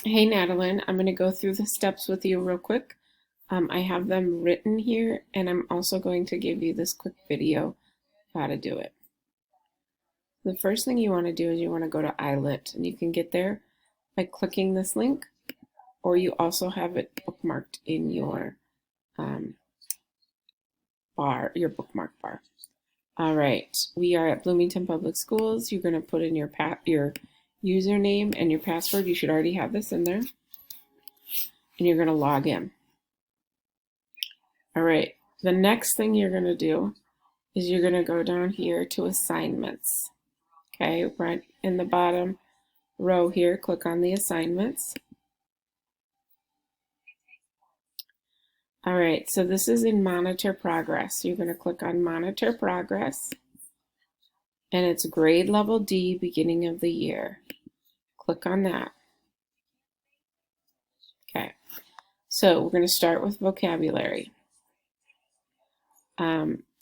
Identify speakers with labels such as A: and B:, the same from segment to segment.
A: Hey, Nadeline, I'm going to go through the steps with you real quick. I have them written here, and I'm also going to give you this quick video of how to do it. The first thing you want to do is you want to go to iLit, and you can get there by clicking this link, or you also have it bookmarked in your your bookmark bar. All right, we are at Bloomington Public Schools. You're going to put in your username and your password. You should already have this in there, and you're going to log in. All right, the next thing you're going to do is you're going to go down here to assignments. Okay, right in the bottom row here, click on the assignments. All right, so this is in monitor progress. You're going to click on monitor progress, and it's grade level D, beginning of the year. Click on that. Okay, so we're going to start with vocabulary.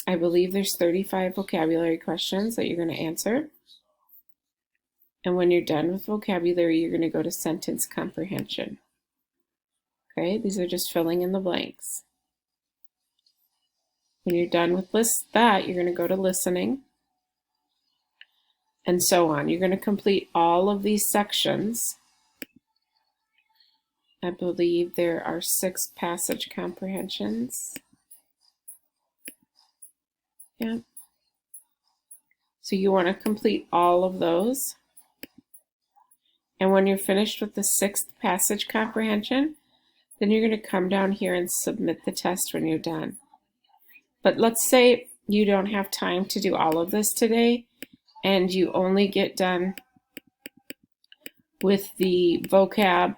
A: I believe there's 35 vocabulary questions that you're going to answer. And when you're done with vocabulary, you're going to go to sentence comprehension. Okay, these are just filling in the blanks. When you're done with that, you're going to go to listening, and so on. You're going to complete all of these sections. I believe there are 6 passage comprehensions. Yeah. So you want to complete all of those. And when you're finished with the 6th passage comprehension, then you're going to come down here and submit the test when you're done. But let's say you don't have time to do all of this today, and you only get done with the vocab,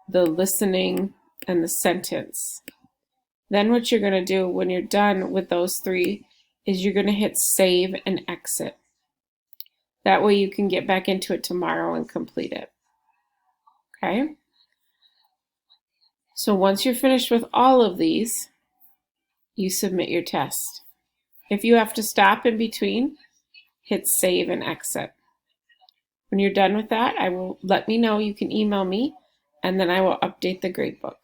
A: the listening, and the sentence. Then what you're going to do when you're done with those 3 is you're going to hit save and exit. That way you can get back into it tomorrow and complete it. Okay? So once you're finished with all of these, you submit your test. If you have to stop in between, hit save and exit. When you're done with that, let me know. You can email me, and then I will update the gradebook.